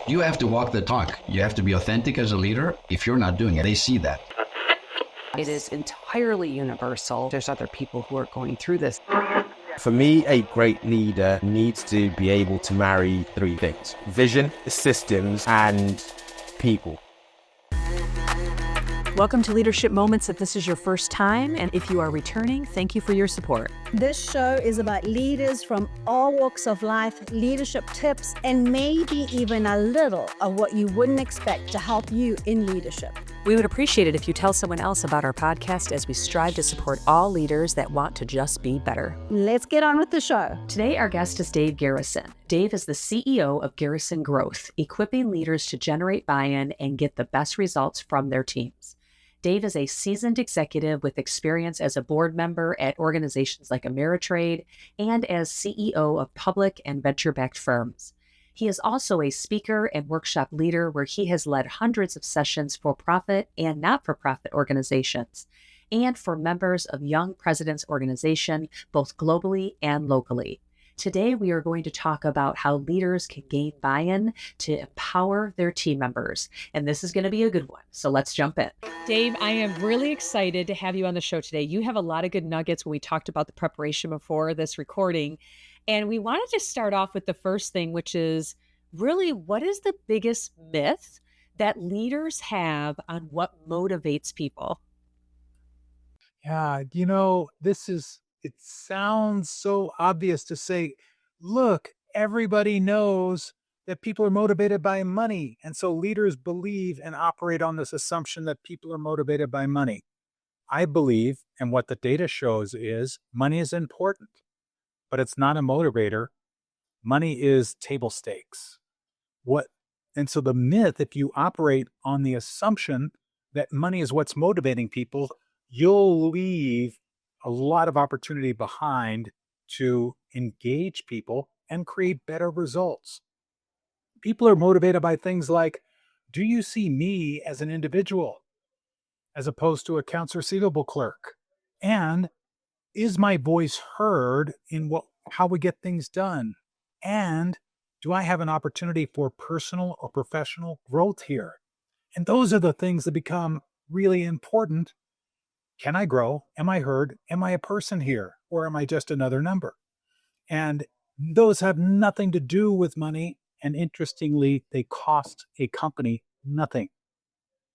You have to walk the talk. You have to be authentic as a leader. If you're not doing it, they see that. It is entirely universal. There's other people who are going through this. For me, a great leader needs to be able to marry three things: vision, systems, and people. Welcome to Leadership Moments. If this is your first time, and if you are returning, thank you for your support. This show is about leaders from all walks of life, leadership tips, and maybe even a little of what you wouldn't expect to help you in leadership. We would appreciate it if you tell someone else about our podcast as we strive to support all leaders that want to just be better. Let's get on with the show. Today, our guest is Dave Garrison. Dave is the CEO of Garrison Growth, equipping leaders to generate buy-in and get the best results from their teams. Dave is a seasoned executive with experience as a board member at organizations like Ameritrade and as CEO of public and venture-backed firms. He is also a speaker and workshop leader where he has led hundreds of sessions for profit and not-for-profit organizations and for members of Young Presidents Organization, both globally and locally. Today, we are going to talk about how leaders can gain buy-in to empower their team members. And this is going to be a good one. So let's jump in. Dave, I am really excited to have you on the show today. You have a lot of good nuggets when we talked about the preparation before this recording. And we wanted to start off with the first thing, which is really, what is the biggest myth that leaders have on what motivates people? Yeah, it sounds so obvious to say, look, everybody knows that people are motivated by money. And so leaders believe and operate on this assumption that people are motivated by money. I believe, and what the data shows is, money is important, but it's not a motivator. Money is table stakes. And so the myth, if you operate on the assumption that money is what's motivating people, you'll leave a lot of opportunity behind to engage people and create better results. People are motivated by things like, do you see me as an individual as opposed to accounts receivable clerk? And is my voice heard in how we get things done? And do I have an opportunity for personal or professional growth here? And those are the things that become really important. Can I grow? Am I heard? Am I a person here? Or am I just another number? And those have nothing to do with money. And interestingly, they cost a company nothing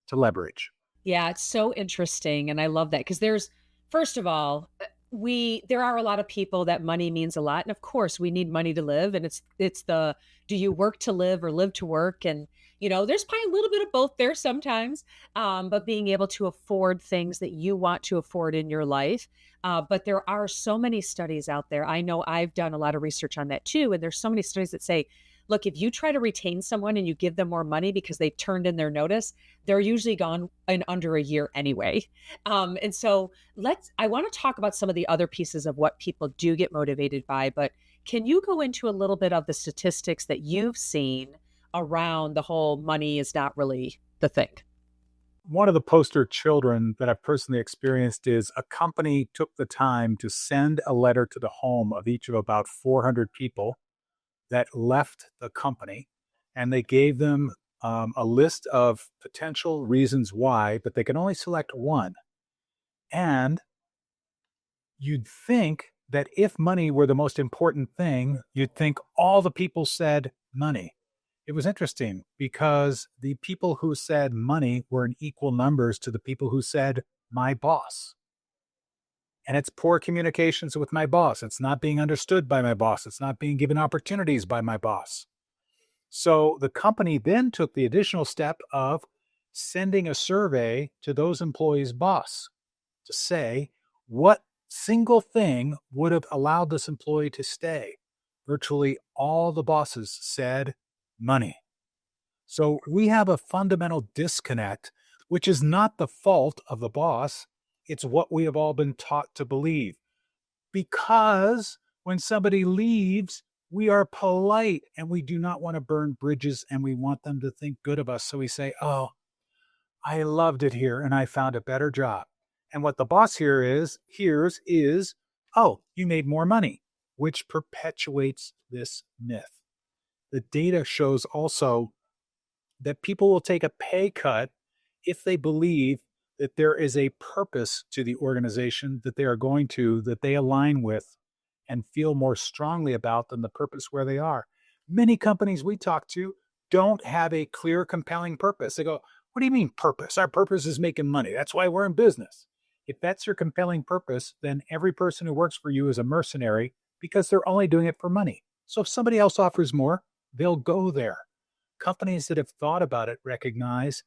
to leverage. Yeah, it's so interesting. And I love that because first of all, there are a lot of people that money means a lot. And of course, we need money to live. And it's do you work to live or live to work? And there's probably a little bit of both there sometimes, but being able to afford things that you want to afford in your life. But there are so many studies out there. I know I've done a lot of research on that too. And there's so many studies that say, look, if you try to retain someone and you give them more money because they've turned in their notice, they're usually gone in under a year anyway. And so I want to talk about some of the other pieces of what people do get motivated by. But can you go into a little bit of the statistics that you've seen around the whole money is not really the thing? One of the poster children that I've personally experienced is a company took the time to send a letter to the home of each of about 400 people that left the company, and they gave them a list of potential reasons why, but they can only select one. And you'd think that if money were the most important thing, you'd think all the people said money. It was interesting because the people who said money were in equal numbers to the people who said my boss. And it's poor communications with my boss. It's not being understood by my boss. It's not being given opportunities by my boss. So the company then took the additional step of sending a survey to those employees' boss to say what single thing would have allowed this employee to stay. Virtually all the bosses said money. So we have a fundamental disconnect, which is not the fault of the boss. It's what we have all been taught to believe. Because when somebody leaves, we are polite and we do not want to burn bridges and we want them to think good of us. So we say, oh, I loved it here and I found a better job. And what the boss hears is, oh, you made more money, which perpetuates this myth. The data shows also that people will take a pay cut if they believe that there is a purpose to the organization that they are going to, that they align with and feel more strongly about than the purpose where they are. Many companies we talk to don't have a clear, compelling purpose. They go, what do you mean purpose? Our purpose is making money. That's why we're in business. If that's your compelling purpose, then every person who works for you is a mercenary because they're only doing it for money. So if somebody else offers more, they'll go there. Companies that have thought about it recognize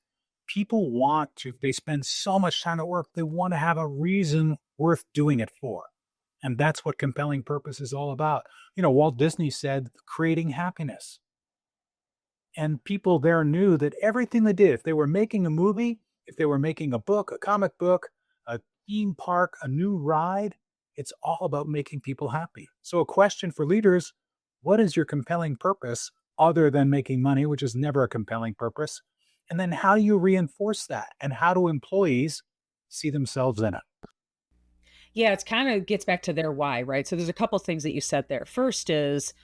people want to, they spend so much time at work, they want to have a reason worth doing it for. And that's what compelling purpose is all about. Walt Disney said, creating happiness. And people there knew that everything they did, if they were making a movie, if they were making a book, a comic book, a theme park, a new ride, it's all about making people happy. So a question for leaders, what is your compelling purpose other than making money, which is never a compelling purpose? And then how do you reinforce that? And how do employees see themselves in it? Yeah, it's kind of gets back to their why, right? So there's a couple things that you said there. First is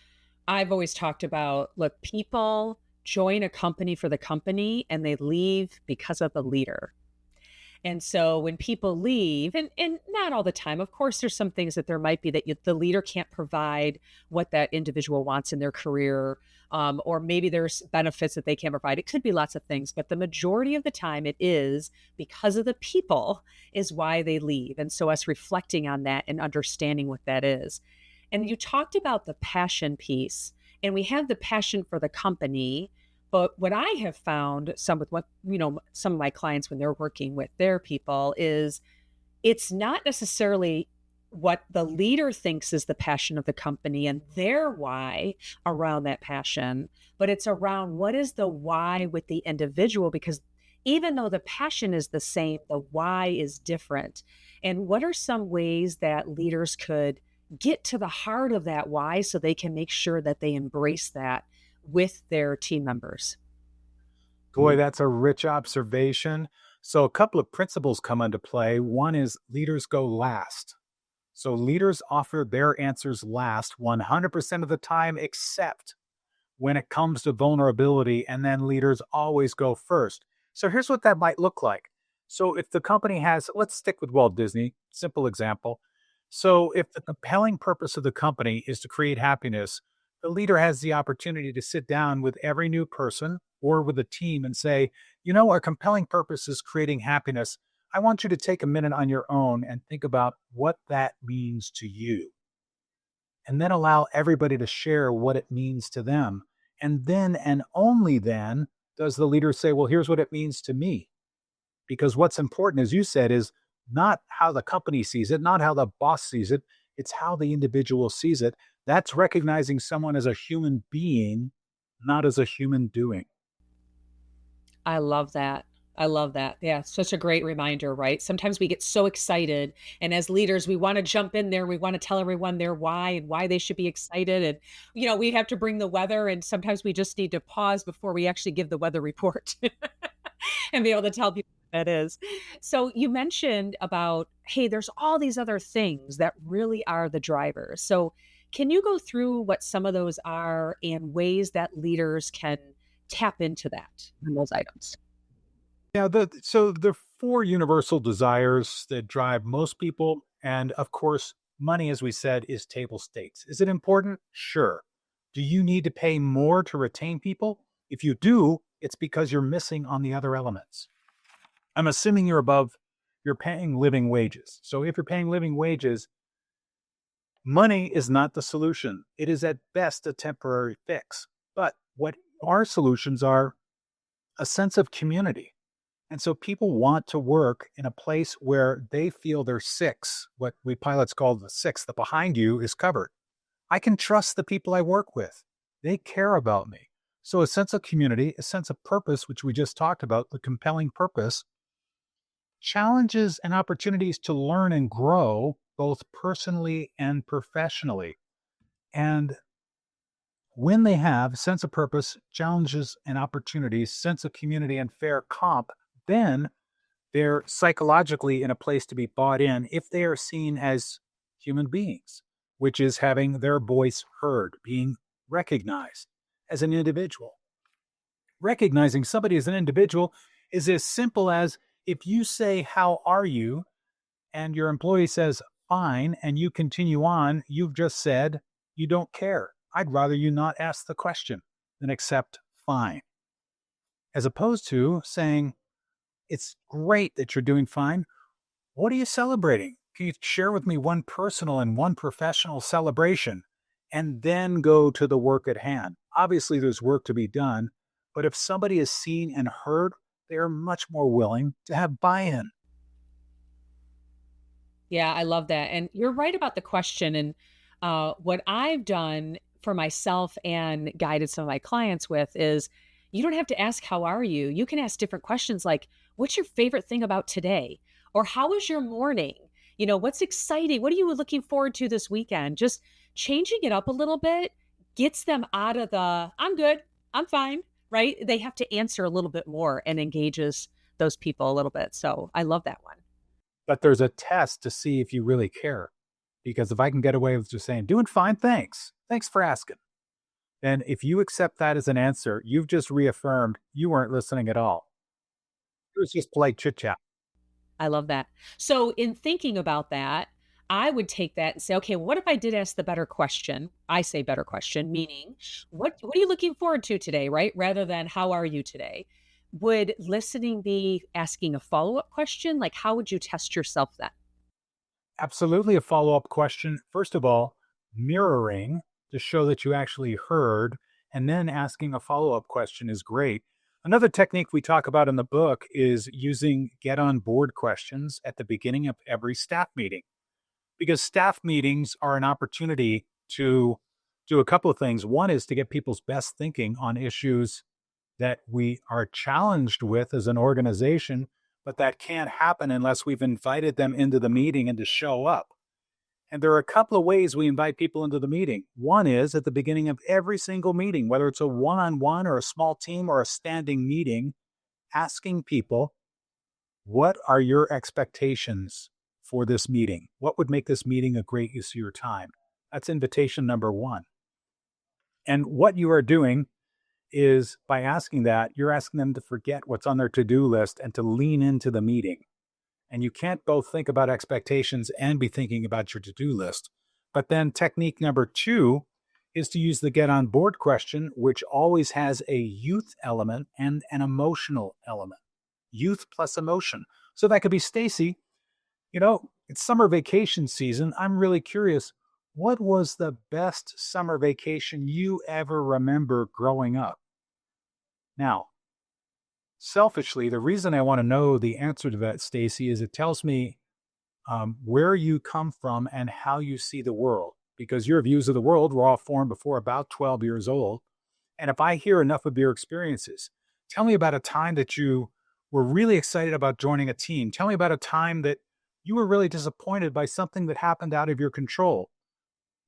I've always talked about, look, people join a company for the company and they leave because of the leader. And so when people leave, and not all the time, of course, there's some things that there might be that the leader can't provide what that individual wants in their career, or maybe there's benefits that they can't provide. It could be lots of things, but the majority of the time it is because of the people is why they leave. And so us reflecting on that and understanding what that is. And you talked about the passion piece, and we have the passion for the company. But what I have found some of my clients when they're working with their people is it's not necessarily what the leader thinks is the passion of the company and their why around that passion, but it's around what is the why with the individual, because even though the passion is the same, the why is different. And what are some ways that leaders could get to the heart of that why so they can make sure that they embrace that with their team members? Boy, that's a rich observation. So a couple of principles come into play. One is leaders go last. So leaders offer their answers last 100% of the time, except when it comes to vulnerability, and then leaders always go first. So here's what that might look like. So if the company has, let's stick with Walt Disney, simple example. So if the compelling purpose of the company is to create happiness, the leader has the opportunity to sit down with every new person or with a team and say, our compelling purpose is creating happiness. I want you to take a minute on your own and think about what that means to you. And then allow everybody to share what it means to them. And then and only then does the leader say, well, here's what it means to me. Because what's important, as you said, is not how the company sees it, not how the boss sees it. It's how the individual sees it. That's recognizing someone as a human being, not as a human doing. I love that. I love that. Yeah, such a great reminder, right? Sometimes we get so excited, and as leaders, we want to jump in there. We want to tell everyone their why and why they should be excited. And, we have to bring the weather, and sometimes we just need to pause before we actually give the weather report and be able to tell people what that is. So you mentioned about, hey, there's all these other things that really are the drivers. So can you go through what some of those are and ways that leaders can tap into that in those items? Yeah, so the four universal desires that drive most people, and of course, money, as we said, is table stakes. Is it important? Sure. Do you need to pay more to retain people? If you do, it's because you're missing on the other elements. I'm assuming you're paying living wages. So if you're paying living wages, money is not the solution. It is at best a temporary fix. But what our solutions are a sense of community. And so people want to work in a place where they feel their six, what we pilots call the six, the behind you is covered. I can trust the people I work with. They care about me. So a sense of community, a sense of purpose, which we just talked about, the compelling purpose, challenges and opportunities to learn and grow both personally and professionally. And when they have sense of purpose, challenges and opportunities, sense of community and fair comp, then they're psychologically in a place to be bought in if they are seen as human beings, which is having their voice heard, being recognized as an individual. Recognizing somebody as an individual is as simple as if you say, "How are you?" and your employee says, "Fine," and you continue on, you've just said, "You don't care. I'd rather you not ask the question than accept fine." As opposed to saying, "It's great that you're doing fine. What are you celebrating? Can you share with me one personal and one professional celebration?" And then go to the work at hand. Obviously, there's work to be done, but if somebody is seen and heard, they are much more willing to have buy-in. Yeah, I love that. And you're right about the question. And what I've done for myself and guided some of my clients with is you don't have to ask, "How are you?" You can ask different questions like, "What's your favorite thing about today?" Or "How was your morning?" What's exciting? What are you looking forward to this weekend? Just changing it up a little bit gets them out of the "I'm good, I'm fine," right? They have to answer a little bit more and engages those people a little bit. So I love that one. But there's a test to see if you really care. Because if I can get away with just saying, "Doing fine, thanks. Thanks for asking." Then if you accept that as an answer, you've just reaffirmed you weren't listening at all. It was just polite chit chat. I love that. So in thinking about that, I would take that and say, okay, what if I did ask the better question? I say better question, meaning what are you looking forward to today, right? Rather than how are you today? Would listening be asking a follow-up question? Like how would you test yourself then? Absolutely a follow up question. First of all, mirroring to show that you actually heard, and then asking a follow up question is great. Another technique we talk about in the book is using get on board questions at the beginning of every staff meeting, because staff meetings are an opportunity to do a couple of things. One is to get people's best thinking on issues that we are challenged with as an organization, but that can't happen unless we've invited them into the meeting and to show up. And there are a couple of ways we invite people into the meeting. One is at the beginning of every single meeting, whether it's a one on one or a small team or a standing meeting, asking people, "What are your expectations for this meeting? What would make this meeting a great use of your time?" That's invitation number one. And what you are doing is by asking that, you're asking them to forget what's on their to do list and to lean into the meeting. And you can't both think about expectations and be thinking about your to do list. But then, technique number two is to use the get on board question, which always has a youth element and an emotional element. Youth plus emotion. So that could be, "Stacy, it's summer vacation season. I'm really curious. What was the best summer vacation you ever remember growing up?" Now, selfishly, the reason I want to know the answer to that, Stacy, is it tells me where you come from and how you see the world. Because your views of the world were all formed before about 12 years old. And if I hear enough of your experiences, tell me about a time that you were really excited about joining a team. Tell me about a time that you were really disappointed by something that happened out of your control.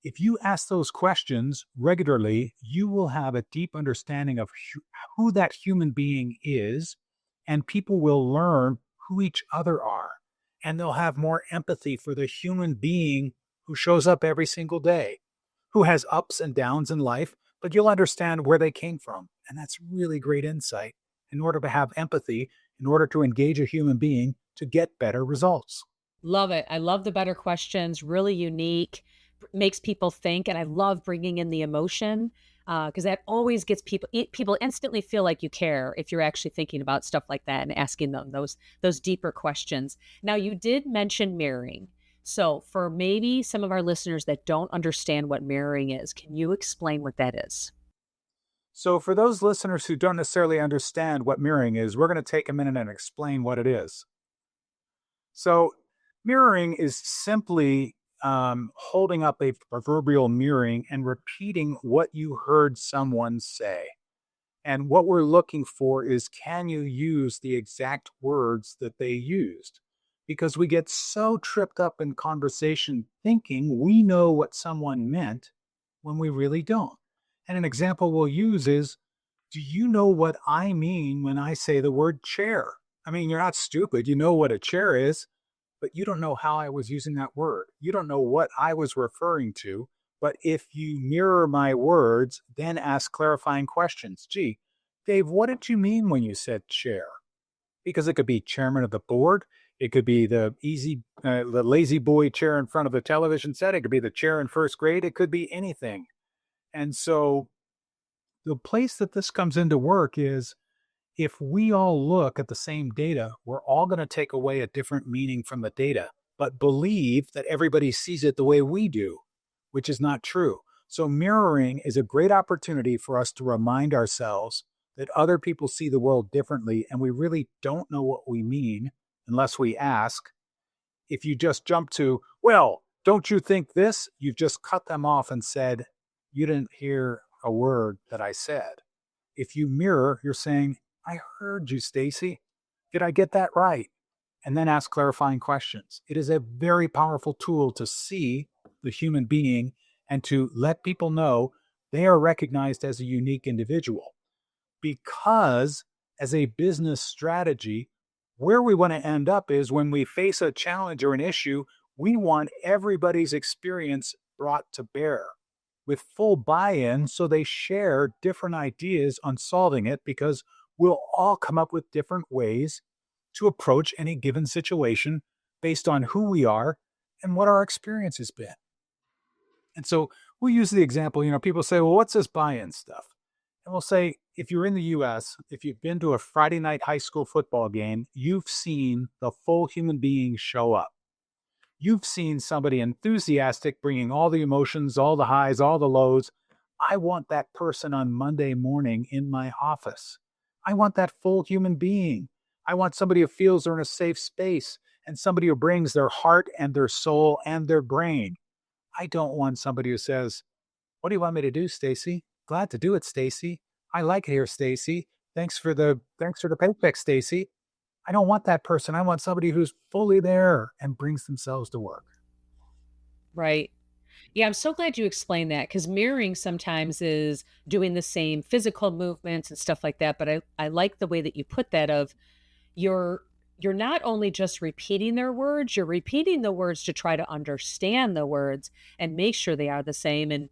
If you ask those questions regularly, you will have a deep understanding of who that human being is, and people will learn who each other are. And they'll have more empathy for the human being who shows up every single day, who has ups and downs in life, but you'll understand where they came from. And that's really great insight in order to have empathy, in order to engage a human being to get better results. Love it. I love the better questions, really unique, makes people think. And I love bringing in the emotion because that always gets people instantly feel like you care if you're actually thinking about stuff like that and asking them those deeper questions. Now, you did mention mirroring. So for maybe some of our listeners that don't understand what mirroring is, can you explain what that is? So, for those listeners who don't necessarily understand what mirroring is, we're going to take a minute and explain what it is. So, mirroring is simply holding up a proverbial mirroring and repeating what you heard someone say. And what we're looking for is, can you use the exact words that they used? Because we get so tripped up in conversation thinking we know what someone meant when we really don't. And an example we'll use is, do you know what I mean when I say the word chair? I mean, you're not stupid. You know what a chair is, but you don't know how I was using that word. You don't know what I was referring to. But if you mirror my words, then ask clarifying questions. Gee, Dave, what did you mean when you said chair? Because it could be chairman of the board. It could be the lazy boy chair in front of the television set. It could be the chair in first grade. It could be anything. And so the place that this comes into work is if we all look at the same data, we're all going to take away a different meaning from the data, but believe that everybody sees it the way we do, which is not true. So mirroring is a great opportunity for us to remind ourselves that other people see the world differently, and we really don't know what we mean unless we ask. If you just jump to, well, don't you think this? You've just cut them off and said, you didn't hear a word that I said. If you mirror, you're saying, I heard you, Stacy. Did I get that right? And then ask clarifying questions. It is a very powerful tool to see the human being and to let people know they are recognized as a unique individual. Because as a business strategy, where we want to end up is when we face a challenge or an issue, we want everybody's experience brought to bear with full buy-in so they share different ideas on solving it, because we'll all come up with different ways to approach any given situation based on who we are and what our experience has been. And so we'll use the example, people say, well, what's this buy-in stuff? And we'll say, if you're in the US, if you've been to a Friday night high school football game, you've seen the full human being show up. You've seen somebody enthusiastic, bringing all the emotions, all the highs, all the lows. I want that person on Monday morning in my office. I want that full human being. I want somebody who feels they're in a safe space and somebody who brings their heart and their soul and their brain. I don't want somebody who says, what do you want me to do, Stacy? Glad to do it, Stacy. I like it here, Stacy. Thanks for the paycheck, Stacy. I don't want that person. I want somebody who's fully there and brings themselves to work. Right. Yeah, I'm so glad you explained that, because mirroring sometimes is doing the same physical movements and stuff like that. But I like the way that you put that of you're not only just repeating their words, you're repeating the words to try to understand the words and make sure they are the same. And,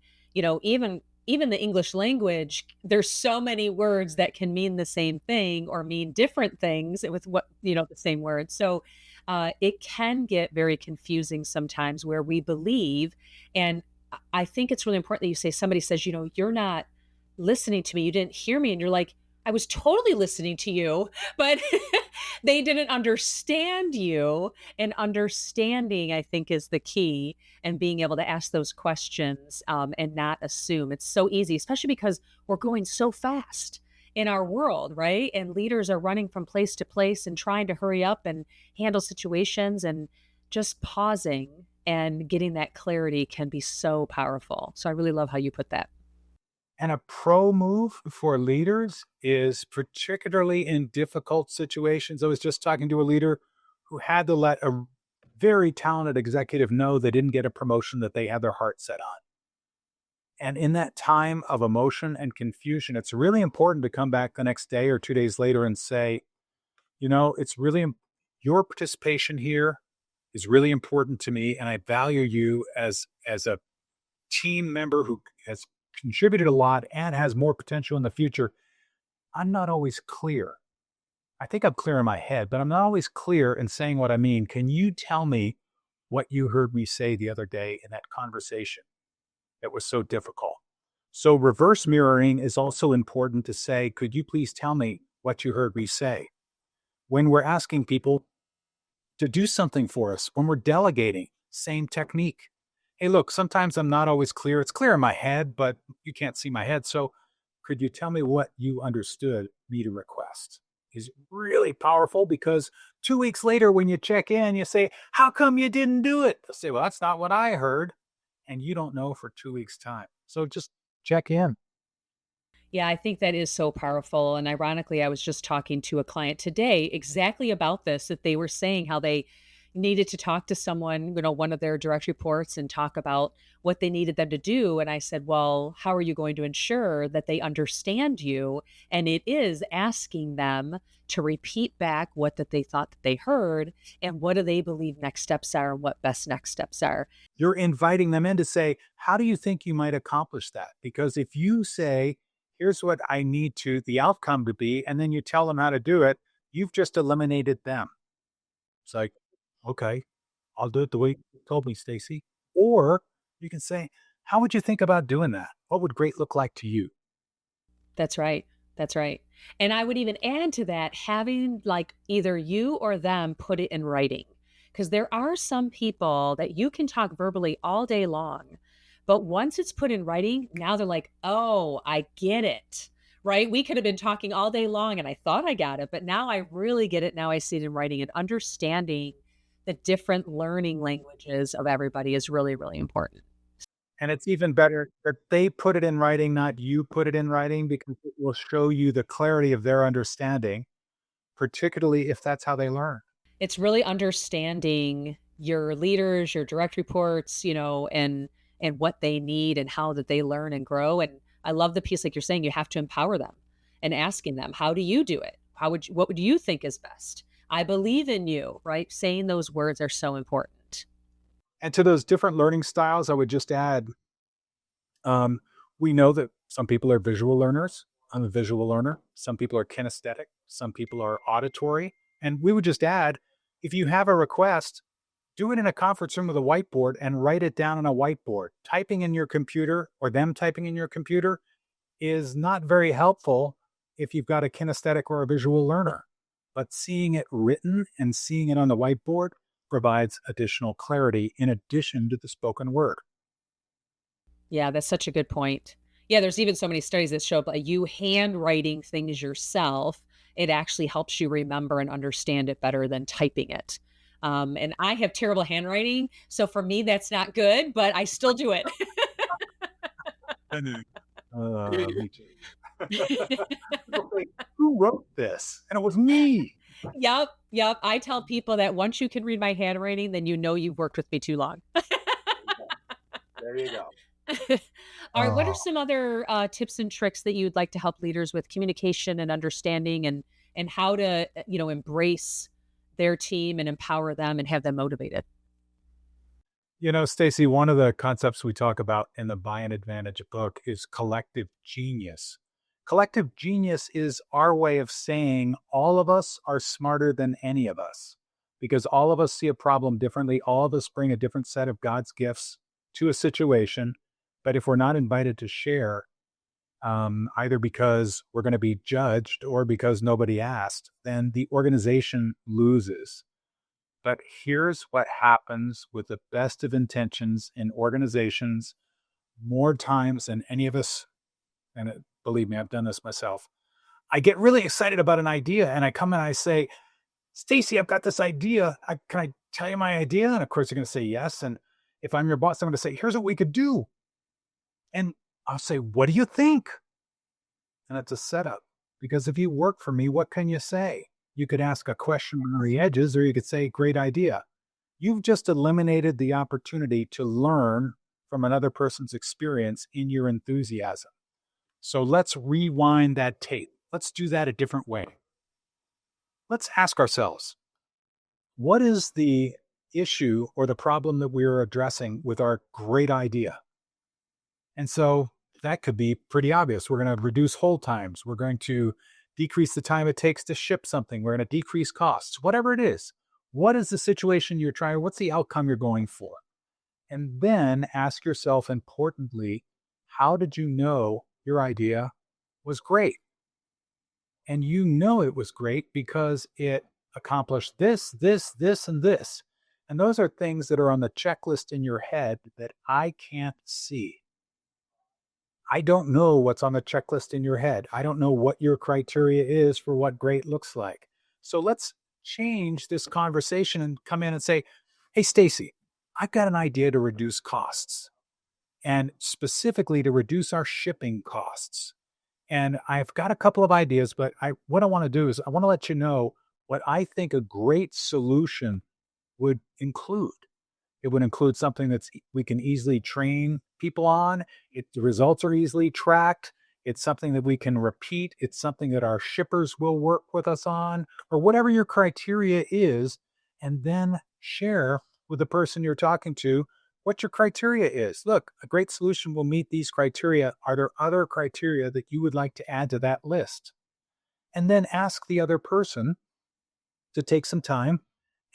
even the English language, there's so many words that can mean the same thing or mean different things with the same words. So it can get very confusing sometimes where we believe. And I think it's really important that you say, somebody says, you're not listening to me. You didn't hear me. And you're like, I was totally listening to you, but they didn't understand you. And understanding, I think, is the key, and being able to ask those questions and not assume. It's so easy, especially because we're going so fast in our world, right? And leaders are running from place to place and trying to hurry up and handle situations, and just pausing and getting that clarity can be so powerful. So I really love how you put that. And a pro move for leaders is particularly in difficult situations. I was just talking to a leader who had to let a very talented executive know they didn't get a promotion that they had their heart set on. And in that time of emotion and confusion, it's really important to come back the next day or 2 days later and say, it's really, your participation here is really important to me, and I value you as a team member who has contributed a lot and has more potential in the future. I'm not always clear. I think I'm clear in my head, but I'm not always clear in saying what I mean. Can you tell me what you heard me say the other day in that conversation that was so difficult? So reverse mirroring is also important to say, could you please tell me what you heard me say? When we're asking people to do something for us, when we're delegating, same technique. Hey, look, sometimes I'm not always clear. It's clear in my head, but you can't see my head. So could you tell me what you understood me to request? Is really powerful, because 2 weeks later, when you check in, you say, how come you didn't do it? They'll say, well, that's not what I heard. And you don't know for 2 weeks' time. So just check in. Yeah, I think that is so powerful. And ironically, I was just talking to a client today exactly about this, that they were saying how they needed to talk to someone, one of their direct reports, and talk about what they needed them to do. And I said, well, how are you going to ensure that they understand you? And it is asking them to repeat back what that they thought that they heard, and what do they believe next steps are, and what best next steps are. You're inviting them in to say, how do you think you might accomplish that? Because if you say, here's what I need the outcome to be, and then you tell them how to do it, you've just eliminated them. It's like, okay, I'll do it the way you told me, Stacy. Or you can say, how would you think about doing that? What would great look like to you? That's right. That's right. And I would even add to that having like either you or them put it in writing. Because there are some people that you can talk verbally all day long, but once it's put in writing, now they're like, oh, I get it. Right. We could have been talking all day long and I thought I got it, but now I really get it. Now I see it in writing, and understanding the different learning languages of everybody is really, really important. And it's even better that they put it in writing, not you put it in writing, because it will show you the clarity of their understanding, particularly if that's how they learn. It's really understanding your leaders, your direct reports, and what they need and how that they learn and grow. And I love the piece, like you're saying, you have to empower them and asking them, how do you do it? What would you think is best? I believe in you, right? Saying those words are so important. And to those different learning styles, I would just add, we know that some people are visual learners. I'm a visual learner. Some people are kinesthetic. Some people are auditory. And we would just add, if you have a request, do it in a conference room with a whiteboard and write it down on a whiteboard. Typing in your computer or them typing in your computer is not very helpful if you've got a kinesthetic or a visual learner. But seeing it written and seeing it on the whiteboard provides additional clarity in addition to the spoken word. Yeah, that's such a good point. Yeah, there's even so many studies that show by you handwriting things yourself, it actually helps you remember and understand it better than typing it. And I have terrible handwriting, so for me, that's not good, but I still do it. Me too. Who wrote this? And it was me. Yep, yep. I tell people that once you can read my handwriting, then you know you've worked with me too long. There you go. All right. What are Oh. some other tips and tricks that you'd like to help leaders with communication and understanding, and how to embrace their team and empower them and have them motivated? Stacy, one of the concepts we talk about in the Buy-in Advantage book is collective genius. Collective genius is our way of saying all of us are smarter than any of us, because all of us see a problem differently. All of us bring a different set of God's gifts to a situation. But if we're not invited to share, either because we're going to be judged or because nobody asked, then the organization loses. But here's what happens with the best of intentions in organizations more times than any of us. And believe me, I've done this myself. I get really excited about an idea and I come and I say, Stacy, I've got this idea. Can I tell you my idea? And of course, you're going to say yes. And if I'm your boss, I'm going to say, here's what we could do. And I'll say, what do you think? And it's a setup, because if you work for me, what can you say? You could ask a question on the edges, or you could say, great idea. You've just eliminated the opportunity to learn from another person's experience in your enthusiasm. So let's rewind that tape. Let's do that a different way. Let's ask ourselves, what is the issue or the problem that we're addressing with our great idea? And so that could be pretty obvious. We're going to reduce hold times. We're going to decrease the time it takes to ship something. We're going to decrease costs, whatever it is. What is the situation you're trying? What's the outcome you're going for? And then ask yourself, importantly, how did you know your idea was great? And you know it was great because it accomplished this, this, this, and this. And those are things that are on the checklist in your head that I can't see. I don't know what's on the checklist in your head. I don't know what your criteria is for what great looks like. So let's change this conversation and come in and say, hey, Stacy, I've got an idea to reduce costs, and specifically to reduce our shipping costs. And I've got a couple of ideas, but what I want to do is I want to let you know what I think a great solution would include. It would include something that we can easily train people on. The results are easily tracked. It's something that we can repeat. It's something that our shippers will work with us on, or whatever your criteria is, and then share with the person you're talking to what your criteria is. Look, a great solution will meet these criteria. Are there other criteria that you would like to add to that list? And then ask the other person to take some time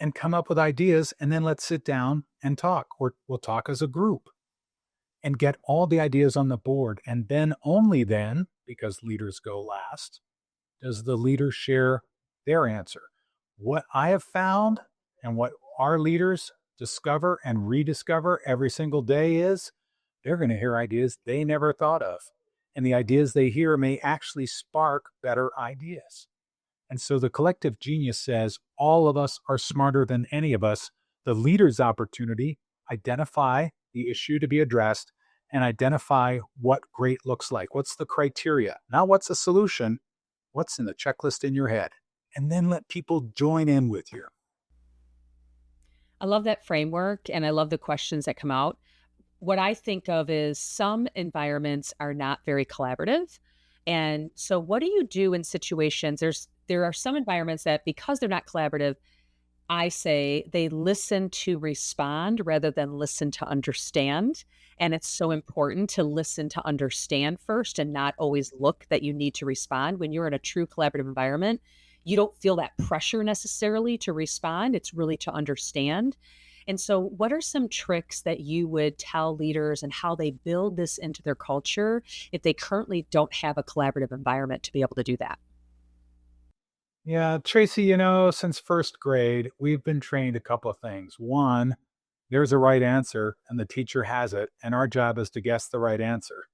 and come up with ideas, and then let's sit down and talk, or we'll talk as a group and get all the ideas on the board. And then, only then, because leaders go last, does the leader share their answer. What I have found and what our leaders discover and rediscover every single day is they're going to hear ideas they never thought of. And the ideas they hear may actually spark better ideas. And so the collective genius says all of us are smarter than any of us. The leader's opportunity, identify the issue to be addressed and identify what great looks like. What's the criteria? Not what's the solution, what's in the checklist in your head. And then let people join in with you. I love that framework and I love the questions that come out. What I think of is some environments are not very collaborative. And so what do you do in situations? There are some environments that, because they're not collaborative, I say they listen to respond rather than listen to understand. And it's so important to listen to understand first and not always look that you need to respond. When you're in a true collaborative environment, you don't feel that pressure necessarily to respond. It's really to understand. And so what are some tricks that you would tell leaders and how they build this into their culture if they currently don't have a collaborative environment to be able to do that? Yeah, Tracy, since first grade, we've been trained a couple of things. One, there's a right answer and the teacher has it, and our job is to guess the right answer.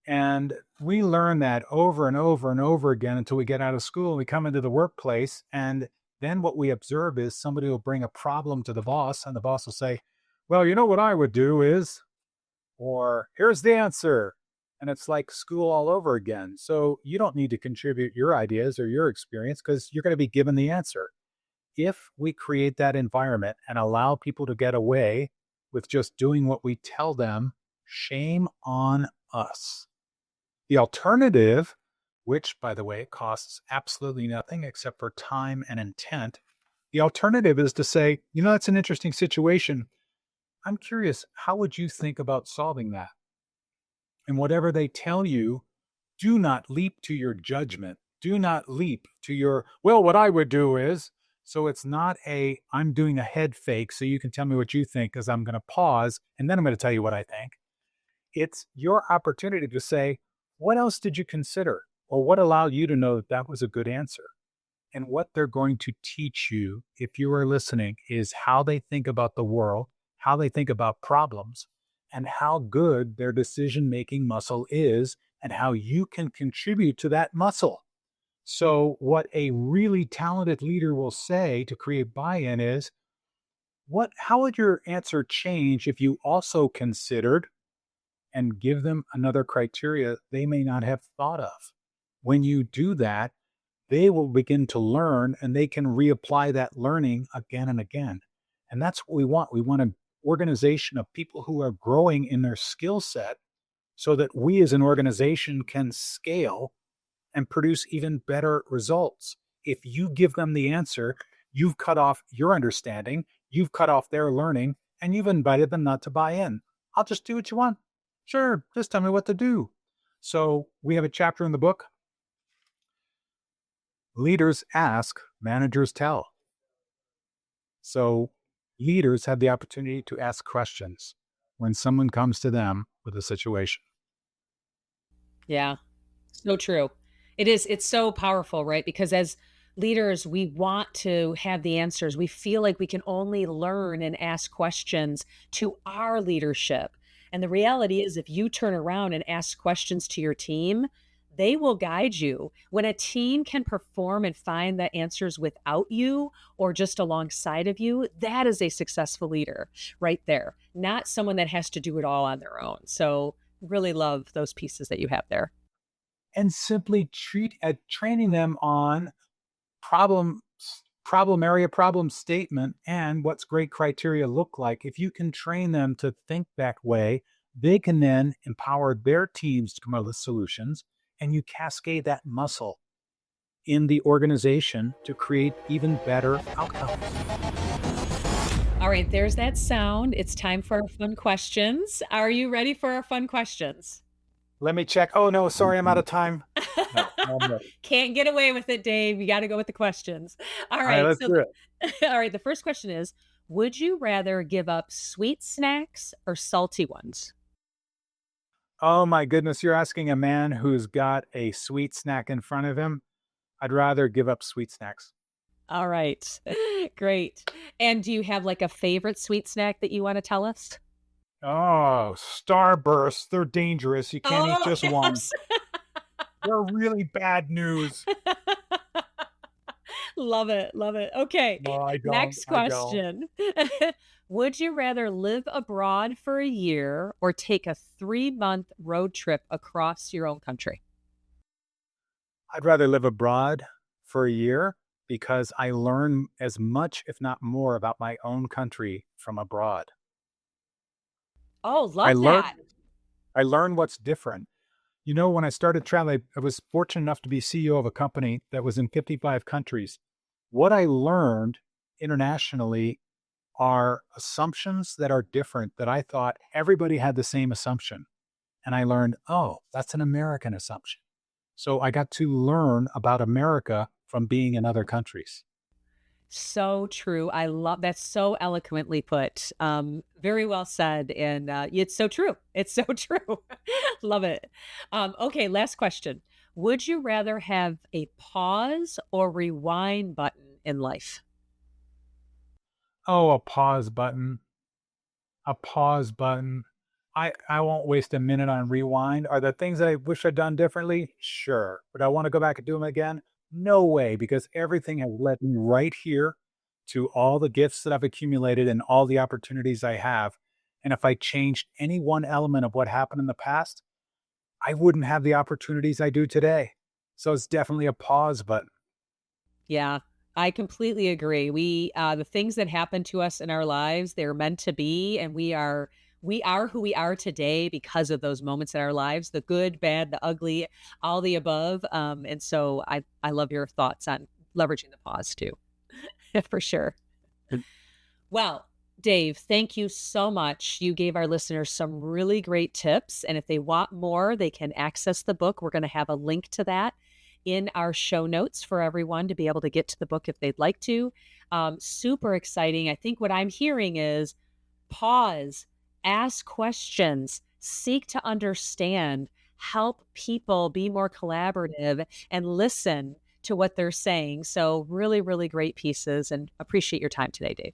And we learn that over and over and over again until we get out of school and we come into the workplace. And then what we observe is somebody will bring a problem to the boss and the boss will say, well, you know what I would do is, or here's the answer. And it's like school all over again. So you don't need to contribute your ideas or your experience because you're going to be given the answer. If we create that environment and allow people to get away with just doing what we tell them, shame on us. The alternative, which, by the way, costs absolutely nothing except for time and intent, the alternative is to say, that's an interesting situation. I'm curious, how would you think about solving that? And whatever they tell you, do not leap to your judgment. Do not leap to your, well, what I would do is. So it's not I'm doing a head fake so you can tell me what you think, because I'm going to pause and then I'm going to tell you what I think. It's your opportunity to say, what else did you consider? Or what allowed you to know that was a good answer? And what they're going to teach you, if you are listening, is how they think about the world, how they think about problems, and how good their decision-making muscle is, and how you can contribute to that muscle. So what a really talented leader will say to create buy-in is, how would your answer change if you also considered, and give them another criteria they may not have thought of? When you do that, they will begin to learn and they can reapply that learning again and again. And that's what we want. We want an organization of people who are growing in their skill set so that we as an organization can scale and produce even better results. If you give them the answer, you've cut off your understanding, you've cut off their learning, and you've invited them not to buy in. I'll just do what you want. Sure, just tell me what to do. So we have a chapter in the book. Leaders ask, managers tell. So leaders have the opportunity to ask questions when someone comes to them with a situation. Yeah, so true. It's so powerful, right? Because as leaders, we want to have the answers. We feel like we can only learn and ask questions to our leadership. And the reality is, if you turn around and ask questions to your team, they will guide you. When a team can perform and find the answers without you or just alongside of you, that is a successful leader right there, not someone that has to do it all on their own. So really love those pieces that you have there. And simply training them on problem area, problem statement, and what's great criteria look like. If you can train them to think that way, they can then empower their teams to come up with solutions, and you cascade that muscle in the organization to create even better outcomes. All right, there's that sound. It's time for our fun questions. Are you ready for our fun questions? Let me check. Oh, no, sorry, I'm out of time. No, I'm ready. Can't get away with it, Dave. You got to go with the questions. All All right, right. let's do it. All right. The first question is, would you rather give up sweet snacks or salty ones? Oh, my goodness. You're asking a man who's got a sweet snack in front of him. I'd rather give up sweet snacks. All right. Great. And do you have like a favorite sweet snack that you want to tell us? Oh, Starbursts. They're dangerous. You can't eat just one. yes. They're really bad news. Love it. Love it. Okay. No, I don't. Next I don't. question. Would you rather live abroad for a year or take a 3-month road trip across your own country? I'd rather live abroad for a year because I learn as much, if not more, about my own country from abroad. Oh, love I learn that. I learn what's different. You know, when I started traveling, I was fortunate enough to be CEO of a company that was in 55 countries. What I learned internationally are assumptions that are different that I thought everybody had the same assumption. And I learned, oh, that's an American assumption. So I got to learn about America from being in other countries. So true. I love that's so eloquently put. Very well said. And it's so true. It's so true. Love it. Okay, last question. Would you rather have a pause or rewind button in life? Oh, a pause button. A pause button. I won't waste a minute on rewind. Are there things that I wish I'd done differently? Sure. But I want to go back and do them again? No way, because everything has led me right here to all the gifts that I've accumulated and all the opportunities I have. And if I changed any one element of what happened in the past, I wouldn't have the opportunities I do today. So it's definitely a pause button. Yeah, I completely agree. We the things that happen to us in our lives, they're meant to be, and we are who we are today because of those moments in our lives, the good, bad, the ugly, all the above. And so I love your thoughts on leveraging the pause too, for sure. Well, Dave, thank you so much. You gave our listeners some really great tips. And if they want more, they can access the book. We're going to have a link to that in our show notes for everyone to be able to get to the book if they'd like to. Super exciting. I think what I'm hearing is pause, ask questions, seek to understand, help people be more collaborative and listen to what they're saying. So really, really great pieces, and appreciate your time today, Dave.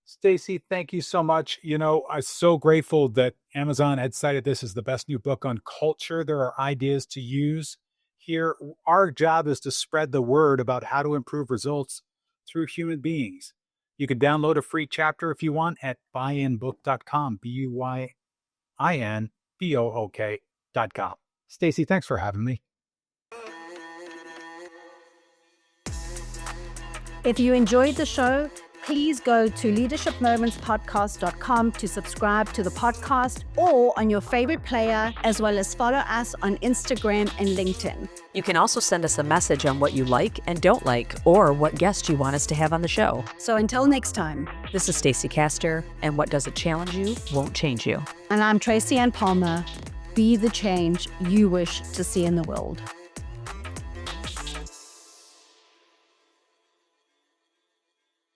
Stacy, thank you so much. You know, I'm so grateful that Amazon had cited this as the best new book on culture. There are ideas to use here. Our job is to spread the word about how to improve results through human beings. You can download a free chapter if you want at buyinbook.com, BUYINBOOK.com. Stacy, thanks for having me. If you enjoyed the show, please go to leadershipmomentspodcast.com to subscribe to the podcast or on your favorite player, as well as follow us on Instagram and LinkedIn. You can also send us a message on what you like and don't like, or what guest you want us to have on the show. So until next time, This is Stacy Castor, and what doesn't challenge you won't change you. and I'm Tracy Ann Palmer. Be the change you wish to see in the world.